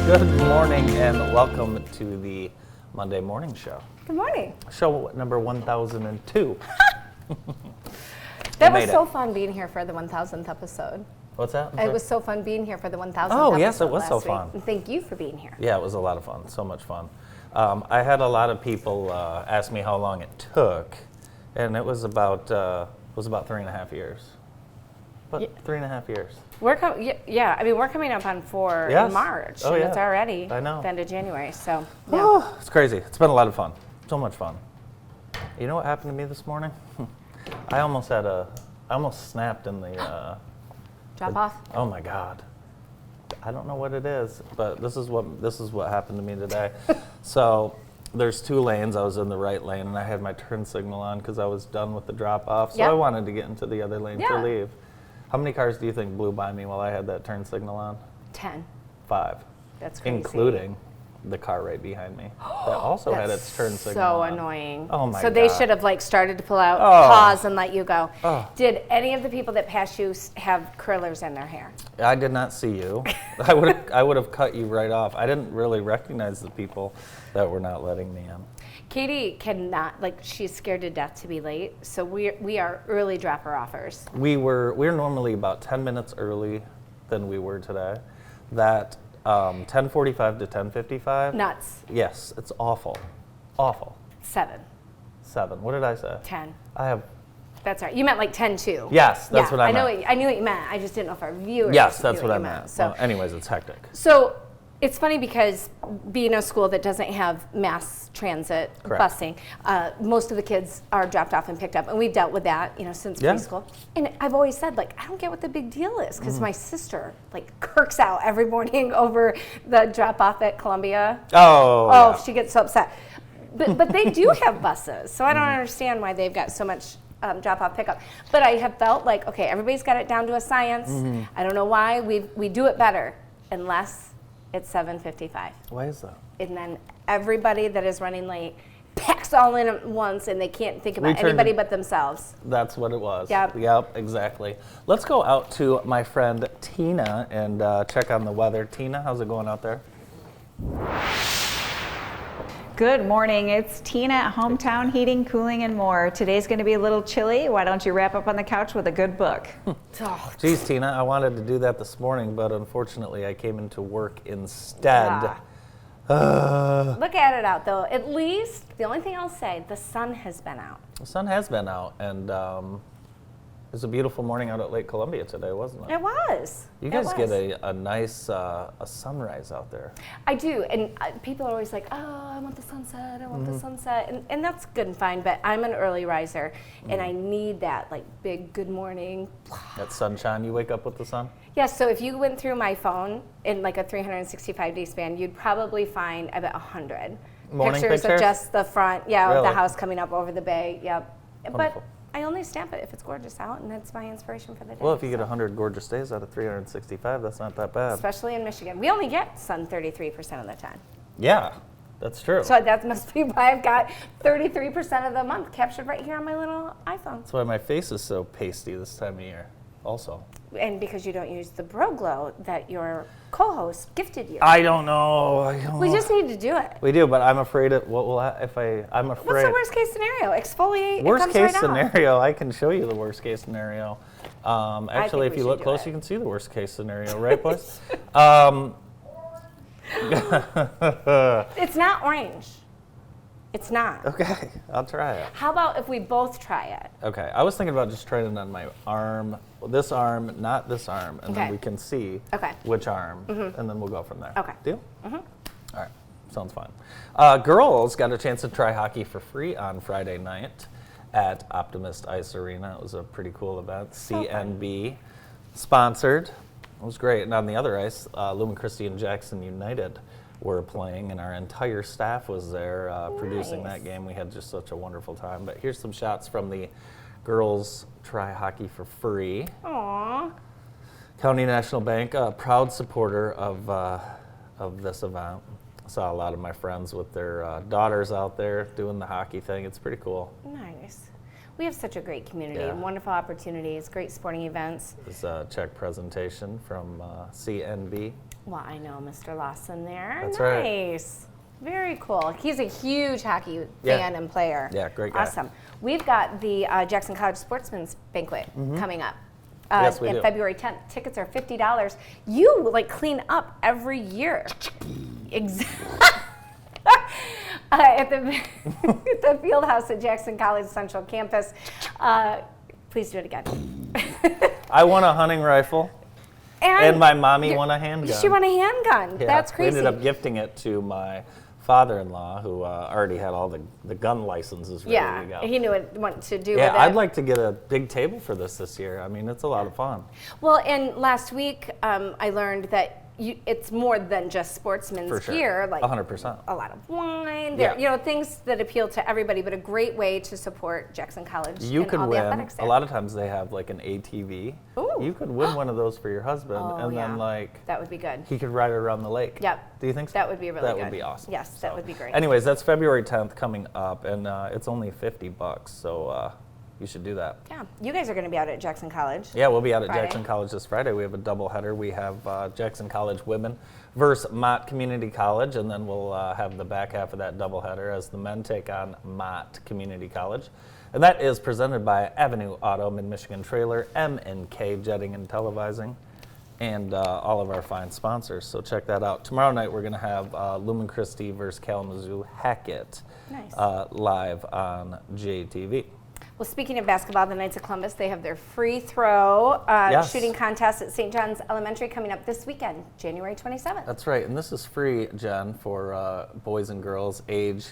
Good morning and welcome to the Monday Morning Show. Good morning. Show number 1002. That was so fun being here for the 1000th episode. What's that? It was so fun being here for the 1000th episode. Oh, yes, it was last so week. fun. And thank you for being here. Yeah, it was a lot of fun. So much fun. I had a lot of people ask me how long it took, and it was about 3.5 years. But 3.5 years. We're we're coming up on 4 Yes. in March. Oh, and yeah. it's already I know. the end of January. So yeah. Oh, it's crazy. It's been a lot of fun. So much fun. You know what happened to me this morning? I almost snapped in the Drop off. Oh my God. I don't know what it is, but this is what happened to me today. So there's 2 lanes. I was in the right lane and I had my turn signal on because I was done with the drop off. So Yep. I wanted to get into the other lane to Yeah. leave. How many cars do you think blew by me while I had that turn signal on? 10. 5. That's crazy. Including the car right behind me that also had its turn signal so on. annoying. Oh my So they God. should have started to pull out, Oh. pause, and let you go. Oh. Did any of the people that passed you have curlers in their hair? I did not see you. I would have cut you right off. I didn't really recognize the people that were not letting me in. Katie cannot, she's scared to death to be late. So we are early dropper-offers. We're normally about 10 minutes early than we were today. That 10:45 to 10:55. Nuts. Yes, it's awful. Awful. 7. 7. What did I say? 10. I have. That's right. You meant 10 too. Yes, that's what I meant. I knew what you meant. I just didn't know if our viewers Yes, that's knew what I you meant. So, Well, anyways, it's hectic. so it's funny because being a school that doesn't have mass transit Correct. busing, most of the kids are dropped off and picked up, and we've dealt with that, since Yeah. preschool. And I've always said, I don't get what the big deal is, Mm. because my sister kirks out every morning over the drop off at Columbia. Oh. Oh, yeah. she gets so upset. But they do have buses, so I don't Mm-hmm. understand why they've got so much drop-off pickup. But I have felt okay, everybody's got it down to a science. Mm-hmm. I don't know why we do it better unless it's 7:55, Why is that? and then everybody that is running late packs all in at once, and they can't think about turned anybody it- but themselves. That's what it was. Yep. Yep, exactly. Let's go out to my friend Tina and check on the weather. Tina, how's it going out there? Good morning. It's Tina at Hometown Heating, Cooling, and More. Today's going to be a little chilly. Why don't you wrap up on the couch with a good book? Oh, Geez, Tina, I wanted to do that this morning, but unfortunately I came into work instead. look at it out, though. At least, the only thing I'll say, the sun has been out. The sun has been out, and it was a beautiful morning out at Lake Columbia today, wasn't it? It was. You It guys get was. a nice a sunrise out there. I do, and people are always like, oh, I want the sunset, I want the sunset, and that's good and fine, but I'm an early riser, and I need that, big good morning. That sunshine, you wake up with the sun? Yeah, so if you went through my phone in a 365-day span, you'd probably find about 100 Morning pictures pictures? of just the front, of the Really? house coming up over the bay, yep. Wonderful. But I only stamp it if it's gorgeous out, and that's my inspiration for the day. Well, if you get so. 100 gorgeous days out of 365, that's not that bad. Especially in Michigan. We only get sun 33% of the time. Yeah, that's true. So that must be why I've got 33% of the month captured right here on my little iPhone. That's why my face is so pasty this time of year, also. And because you don't use the Bro Glow that your co-host gifted you. I don't know. We just need to do it. We do, but I'm afraid of what will if I'm afraid. What's the worst case scenario? Exfoliate. Worst it comes case right off. scenario, I can show you the worst case scenario. Actually, if we you should look do close, it. you can see the worst case scenario, right, boys? It's not orange. It's not. Okay, I'll try it. How about if we both try it? Okay, I was thinking about just trying it on my arm, this arm, not this arm, and then Okay. we can see Okay. which arm, and then we'll go from there. Okay. Deal? Mm-hmm. All right, sounds fine. Girls got a chance to try hockey for free on Friday night at Optimist Ice Arena. It was a pretty cool event. So fun. CNB sponsored. It was great. And on the other ice, Lumen Christi and Jackson United were playing, and our entire staff was there producing Nice. that game. We had just such a wonderful time. But here's some shots from the girls try hockey for free. Aww. County National Bank, a proud supporter of this event. Saw a lot of my friends with their daughters out there doing the hockey thing. It's pretty cool. Nice. We have such a great community, Yeah. wonderful opportunities, great sporting events. This check presentation from CNB. Well, I know Mr. Lawson there. That's right. Nice. Very cool. He's a huge hockey Yeah. fan and player. Yeah, great guy. Awesome. We've got the Jackson College Sportsman's Banquet coming up. Yes, we in do. February 10th. Tickets are $50. You like clean up every year. At the field house at Jackson College Central Campus. Please do it again. I won a hunting rifle, and my mommy won a handgun. She won a handgun. Yeah, That's crazy. We ended up gifting it to my father-in-law, who already had all the gun licenses ready to go. Yeah, he knew what to do Yeah, with it. I'd like to get a big table for this year. I mean, it's a lot of fun. Well, and last week I learned that it's more than just sportsman's For sure. gear. Like 100%. a lot of wine, Yeah. things that appeal to everybody, but a great way to support Jackson College You and could all the win. athletics A there. lot of times they have like an ATV. Ooh. You could win one of those for your husband, Oh, and yeah. then like That would be good. he could ride it around the lake. Yep. Do you think so? That would be really That good. would be awesome. Yes, that would be great. Anyways, that's February 10th coming up, and it's only $50, so you should do that. Yeah, you guys are going to be out at Jackson College. Yeah, we'll be out at Friday. Jackson College this Friday. We have a doubleheader. We have Jackson College women versus Mott Community College, and then we'll have the back half of that doubleheader as the men take on Mott Community College. And that is presented by Avenue Auto, Mid-Michigan Trailer, M&K Jetting and Televising, and all of our fine sponsors. So check that out. Tomorrow night we're going to have Lumen Christi versus Kalamazoo Hackett Nice. live on JTV. Well, speaking of basketball, the Knights of Columbus, they have their free throw Yes. shooting contest at St. John's Elementary coming up this weekend, January 27th. That's right, and this is free, Jen, for boys and girls age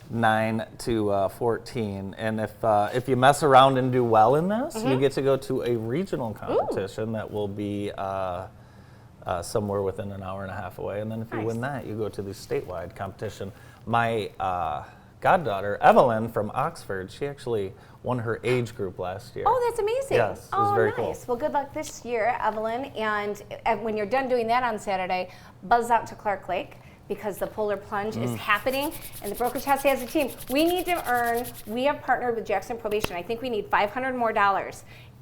9 to 14. And if you mess around and do well in this, Mm-hmm. you get to go to a regional competition that will be somewhere within an hour and a half away. And then if you Nice. win that, you go to the statewide competition. My goddaughter, Evelyn from Oxford, she actually won her age group last year. Oh, that's amazing. Yes, it was oh, very nice. cool. Well, good luck this year, Evelyn. And when you're done doing that on Saturday, buzz out to Clark Lake because the Polar Plunge is happening and the Brokerage House has a team. We need to earn, we have partnered with Jackson Probation. I think we need $500 more.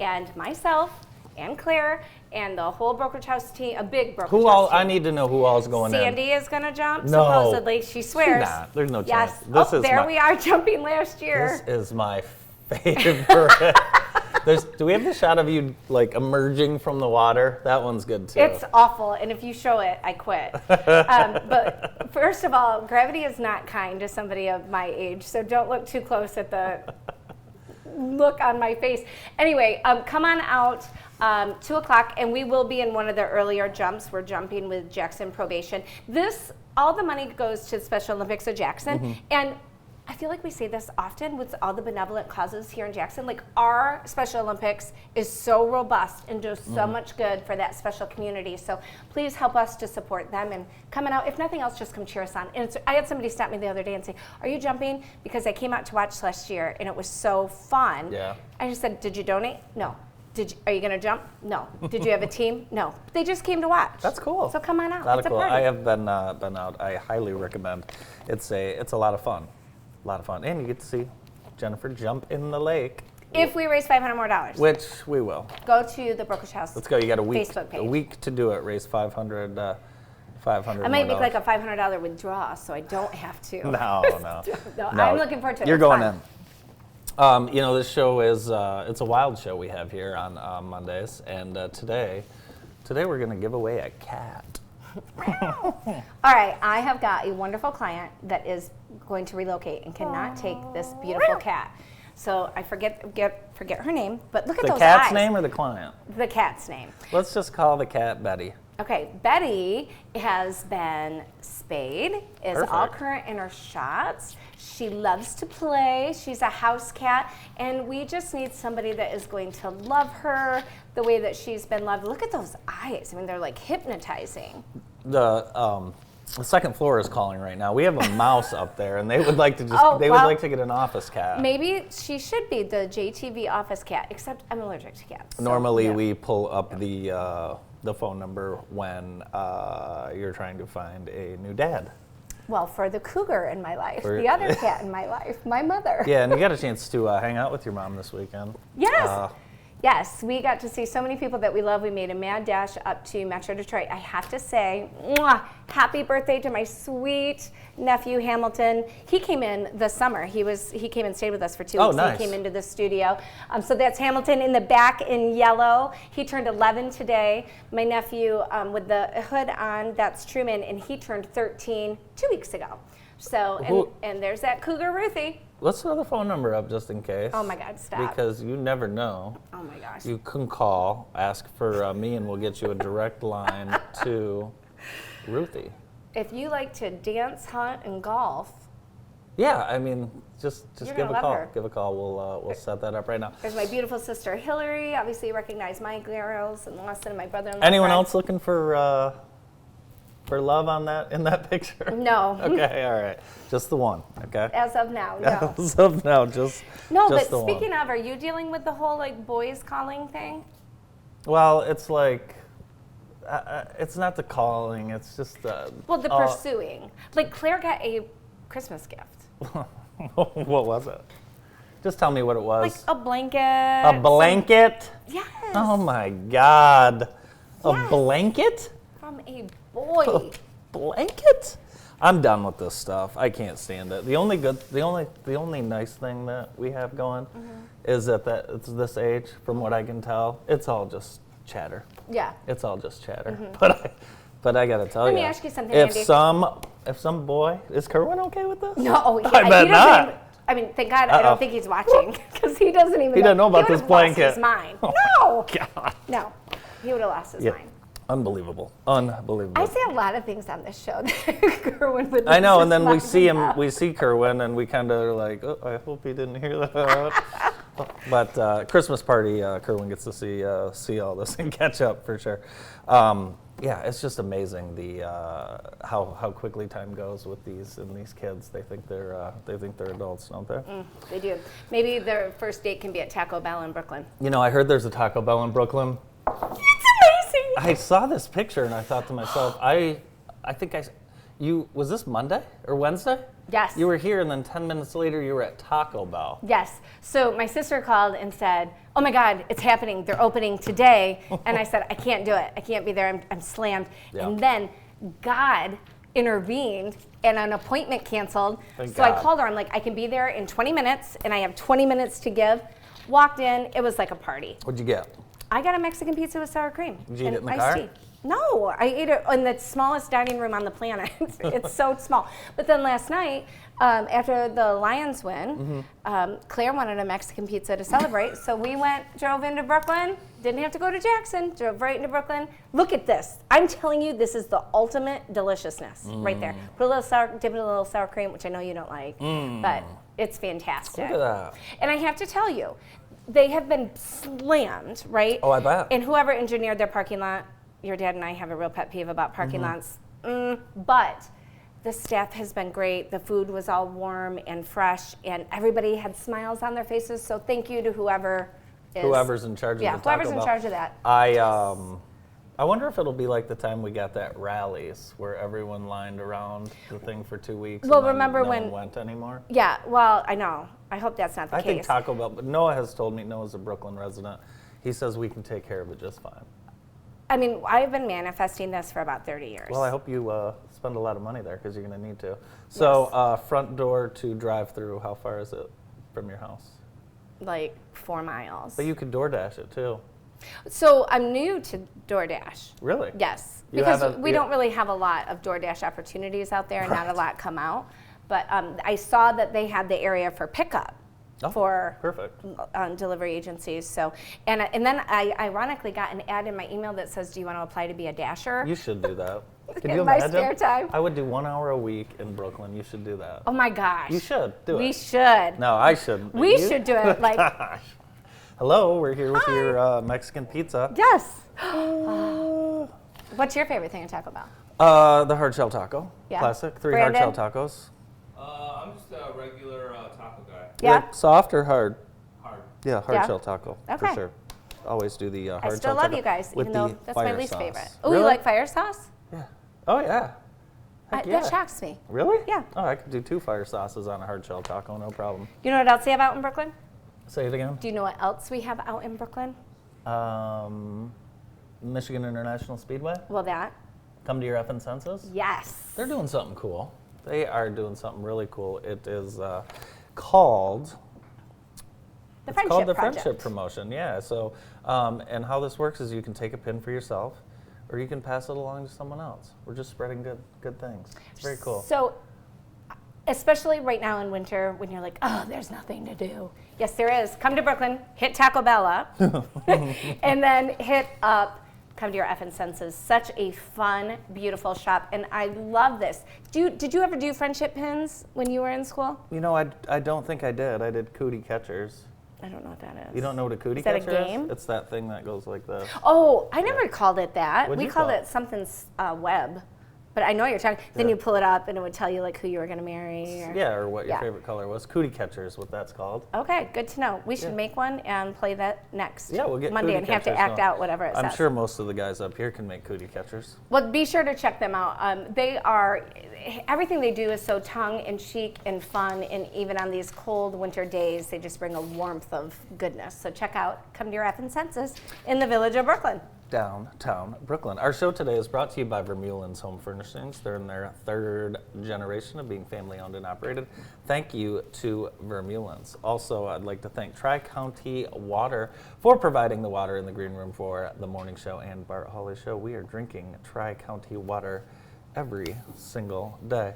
And myself and Claire and the whole Brokerage House team, a big Brokerage Who House all? team. I need to know who all is going in. Sandy is going to jump, No. supposedly. She swears. not. There's no Yes. chance. This oh, is there my- we are jumping last year. This is my favorite. Do we have the shot of you like emerging from the water? That one's good too. It's awful, and if you show it, I quit. But first of all, gravity is not kind to somebody of my age, so don't look too close at the look on my face. Anyway, come on out 2 o'clock, and we will be in one of the earlier jumps. We're jumping with Jackson Probation. All the money goes to Special Olympics of Jackson, and I feel like we say this often with all the benevolent causes here in Jackson. Like, our Special Olympics is so robust and does so much good for that special community. So please help us to support them and coming out. If nothing else, just come cheer us on. And I had somebody stop me the other day and say, "Are you jumping?" Because I came out to watch last year and it was so fun. Yeah. I just said, "Did you donate?" No. Are you going to jump? No. Did you have a team? No. They just came to watch. That's cool. So come on out. A lot It's of a cool. party. I have been out. I highly recommend. It's a lot of fun. A lot of fun, and you get to see Jennifer jump in the lake. If we raise $500 more, Which we will. go to the Brokerage House. Let's go. You got a week. Facebook page. A week to do it. Raise 500. $500. I might make like a $500 withdrawal, so I don't have to. No. No, I'm looking forward to it. You're It's going fun. in. This show is it's a wild show we have here on Mondays, and today we're going to give away a cat. All right, I have got a wonderful client that is going to relocate and cannot take this beautiful cat. So I forget her name, but look at The those cat's eyes. name or the client? The cat's name. Let's just call the cat Betty. Okay, Betty has been spayed, is all Perfect. current in her shots. She loves to play. She's a house cat, and we just need somebody that is going to love her the way that she's been loved. Look at those eyes. I mean, they're like hypnotizing. The second floor is calling right now. We have a mouse up there, and they would like to would well, like to get an office cat. Maybe she should be the JTV office cat, except I'm allergic to cats. so, Normally, yeah. we pull up the phone number when you're trying to find a new dad. Well, for the cougar in my life, For- the other cat in my life, my mother. Yeah, and you got a chance to hang out with your mom this weekend. Yes. Yes, we got to see so many people that we love. We made a mad dash up to Metro Detroit. I have to say, mwah, happy birthday to my sweet nephew Hamilton. He came in this summer. He came and stayed with us for 2 weeks. Oh, nice. He came into the studio. So that's Hamilton in the back in yellow. He turned 11 today. My nephew with the hood on, that's Truman, and he turned 13 2 weeks ago. So, Who- and there's that cougar Ruthie. Let's throw the phone number up just in case. Oh my God, stop. Because you never know. Oh my gosh. You can call, ask for me, and we'll get you a direct line to Ruthie. If you like to dance, hunt, and golf, Yeah, I mean, just You're give gonna a love call. her. Give a call. We'll set that up right now. there's my beautiful sister Hillary. Obviously, you recognize my girls and Lawson and my brother-in-law. Anyone Fred. else looking for love on that in that picture? No. Okay, all right. Just the one. Okay. As of now, no. As of now, just No, just but the speaking one. of, are you dealing with the whole like boys calling thing? Well, it's like it's not the calling. It's just Well, the pursuing. Like Claire got a Christmas gift, what was it? Just tell me what it was. like a blanket. A blanket? Yes. Oh my God. A Yes. blanket? From a boy. Blanket? I'm done with this stuff. I can't stand it. The only nice thing that we have going is that it's this age, from what I can tell, it's all just chatter. Yeah. It's all just chatter. But I gotta tell you. Let me ask you something, If Andy. some boy, is Kerwin okay with this? No, I bet he doesn't not. even- I mean, thank God I Uh-oh. don't think he's watching because he doesn't even. He doesn't know about he this would've lost blanket. His mind. Oh No. God. No, he would have lost his Yeah. mind. Unbelievable. Unbelievable. I say a lot of things on this show that Kerwin would. I know, lose and then his we mind see him, about. we see Kerwin, and we kind of are like, oh, I hope he didn't hear that. But Christmas party, Kerwin gets to see all this and catch up for sure. Yeah, it's just amazing the how quickly time goes with these kids. They think they're adults, don't they? They do. Maybe their first date can be at Taco Bell in Brooklyn. You know, I heard there's a Taco Bell in Brooklyn. It's amazing. I saw this picture and I thought to myself, was this Monday or Wednesday? Yes. You were here and then 10 minutes later you were at Taco Bell. Yes. So my sister called and said, "Oh my God, it's happening. They're opening today." And I said, "I can't do it. I can't be there. I'm slammed." Yeah. And then God intervened and an appointment canceled. Thank so I God. called her. I'm like, "I can be there in 20 minutes and I have 20 minutes to give." Walked in. It was like a party. What'd you get? I got a Mexican pizza with sour cream. Did you eat and it in the iced car? tea. No, I ate it in the smallest dining room on the planet. It's so small. But then last night, after the Lions win, Claire wanted a Mexican pizza to celebrate. So we drove into Brooklyn, didn't have to go to Jackson, drove right into Brooklyn. Look at this. I'm telling you, this is the ultimate deliciousness right there. Put a little dip it in a little sour cream, which I know you don't like, but it's fantastic. Look at that. And I have to tell you, they have been slammed, right? Oh, I bet. And whoever engineered their parking lot, your dad and I have a real pet peeve about parking lots. But the staff has been great. The food was all warm and fresh, and everybody had smiles on their faces. So thank you to whoever's Whoever's in charge of the Taco whoever's in Bell. charge of that. I wonder if it'll be like the time we got that rallies where everyone lined around the thing for 2 weeks. Well, and then remember no when- one went anymore? Yeah, well, I know. I hope that's not the I case. think Taco Bell, but Noah has told me, Noah's a Brooklyn resident, he says we can take care of it just fine. I mean, I've been manifesting this for about 30 years. Well, I hope you spend a lot of money there because you're going to need to. So front door to drive through, how far is it from your house? Like 4 miles. But you could DoorDash it too. So I'm new to DoorDash. Really? Yes, You because haven't- we you- don't really have a lot of DoorDash opportunities out there, and not a Right. lot come out. But I saw that they had the area for pickup Oh, for perfect. delivery agencies. So, and then I ironically got an ad in my email that says, "Do you want to apply to be a dasher?" You should do that. Can In you my imagine? spare time. I would do 1 hour a week in Brooklyn. You should do that. Oh my gosh! You should do We it. should. No, I shouldn't. We You- should do it. Like Gosh. Hello, we're here with your Mexican pizza. yes. What's your favorite thing at Taco Bell? The hard shell taco. Yeah. Classic. 3 Brandon? hard shell tacos. I'm just a regular taco guy. Yeah. Like soft or hard? Hard. Yeah, hard Yeah. shell taco. For Okay. sure. Always do the hard I shell still love taco you guys, with even though the that's my fire least sauce. favorite. Oh, Really? you like fire sauce? Yeah. Oh, yeah. Heck yeah. That shocks me. Really? Yeah. Oh, I could do 2 fire sauces on a hard shell taco, no problem. You know what else we have out in Brooklyn? Say it again. Do you know what else we have out in Brooklyn? Michigan International Speedway. Well, that. Come to your effing senses. Yes. They're doing something cool. They are doing something really cool. It is called The it's Friendship called the Project. Friendship Promotion. Yeah. So, and how this works is you can take a pin for yourself, or you can pass it along to someone else. We're just spreading good things. It's very cool. So, especially right now in winter when you're like, oh, there's nothing to do. Yes, there is. Come to Brooklyn, hit Taco Bell up, and then hit up Come to Your Effing Senses. Such a fun, beautiful shop, and I love this. Did you ever do friendship pins when you were in school? You know, I don't think I did. I did cootie catchers. I don't know what that is. You don't know what a cootie Is that a catcher game? is? It's that thing that goes like this. Oh, I never called it that. What'd We you called call it something web. But I know what you're talking. Then Yeah. you pull it up and it would tell you like who you were going to marry. Or, Yeah, or what your Yeah. favorite color was. Cootie catcher is what that's called. Okay, good to know. We should Yeah. make one and play that next Yeah, we'll get Monday cootie and have to catchers act going. out whatever it I'm says. sure most of the guys up here can make cootie catchers. Well, be sure to check them out. They are, everything they do is so tongue in cheek and fun, and even on these cold winter days, they just bring a warmth of goodness. So check out Come to Your Effing Senses in the village of Brooklyn. Downtown Brooklyn. Our show today is brought to you by Vermeulen's Home Furnishings. They're in their 3rd generation of being family owned and operated. Thank you to Vermeulen's. Also, I'd like to thank Tri-County Water for providing the water in the green room for the morning show and Bart Hawley show. We are drinking Tri-County water every single day.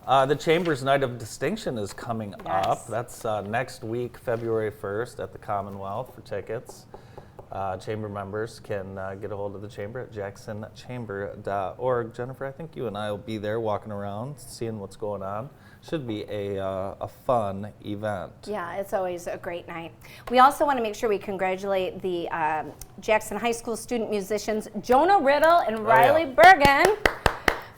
The Chamber's Night of Distinction is coming Yes. up. That's next week, February 1st at the Commonwealth. For tickets, Chamber members can get a hold of the Chamber at jacksonchamber.org. Jennifer, I think you and I will be there walking around, seeing what's going on. Should be a fun event. Yeah, it's always a great night. We also want to make sure we congratulate the Jackson High School student musicians Jonah Riddle and Riley Bergen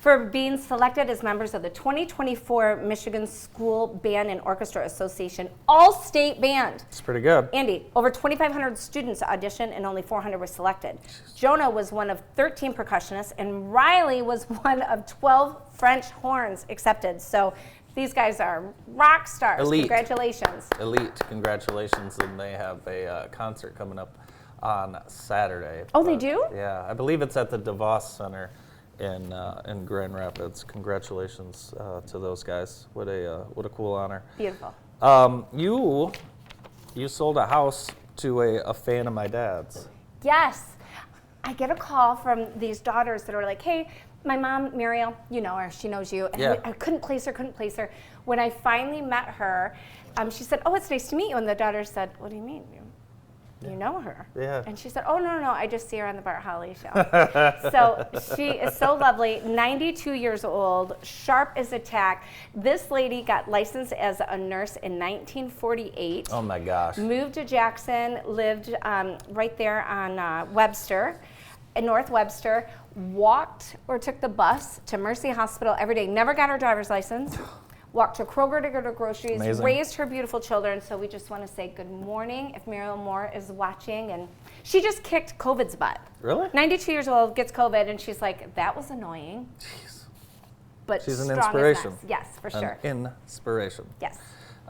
for being selected as members of the 2024 Michigan School Band and Orchestra Association All-State Band. It's pretty good. Andy, over 2,500 students auditioned and only 400 were selected. Jonah was one of 13 percussionists and Riley was one of 12 French horns accepted. So these guys are rock stars. Elite. Congratulations. Elite, congratulations, and they have a concert coming up on Saturday. Oh, they But, do? Yeah, I believe it's at the DeVos Center in Grand Rapids. Congratulations to those guys. What a cool honor. Beautiful. You sold a house to a fan of my dad's. Yes. I get a call from these daughters that are like, hey, my mom, Muriel, you know her, she knows you. And Yeah. I couldn't place her. When I finally met her, she said, oh, it's nice to meet you. And the daughter said, what do you mean? You know her. Yeah. And she said, oh, no, I just see her on the Bart Hawley show. So she is so lovely, 92 years old, sharp as a tack. This lady got licensed as a nurse in 1948. Oh my gosh. Moved to Jackson, lived right there on Webster, in North Webster, walked or took the bus to Mercy Hospital every day, never got her driver's license, walked to Kroger to get her groceries, Amazing. raised her beautiful children. So we just want to say good morning if Muriel Moore is watching. And she just kicked COVID's butt. Really? 92 years old, gets COVID, and she's like, that was annoying. Jeez. But She's an strong as inspiration. nuts. Yes, for An sure. inspiration. Yes.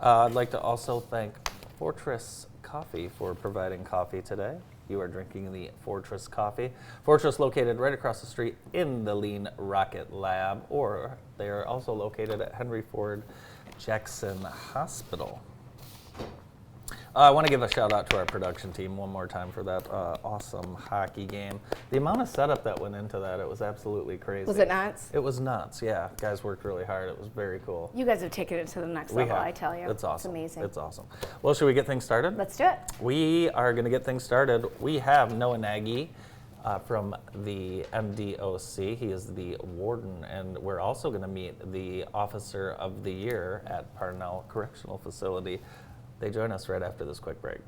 I'd like to also thank Fortress Coffee for providing coffee today. You are drinking the Fortress Coffee. Fortress located right across the street in the Lean Rocket Lab, or they are also located at Henry Ford Jackson Hospital. I want to give a shout out to our production team one more time for that awesome hockey game. The amount of setup that went into that, it was absolutely crazy. Was it nuts? It was nuts, yeah. Guys worked really hard. It was very cool. You guys have taken it to the next We level, have. I tell you. It's awesome. It's amazing. It's awesome. Well, should we get things started? Let's do it. We are going to get things started. We have Noah Nagy from the MDOC. He is the warden, and we're also going to meet the Officer of the Year at Parnell Correctional Facility. They join us right after this quick break.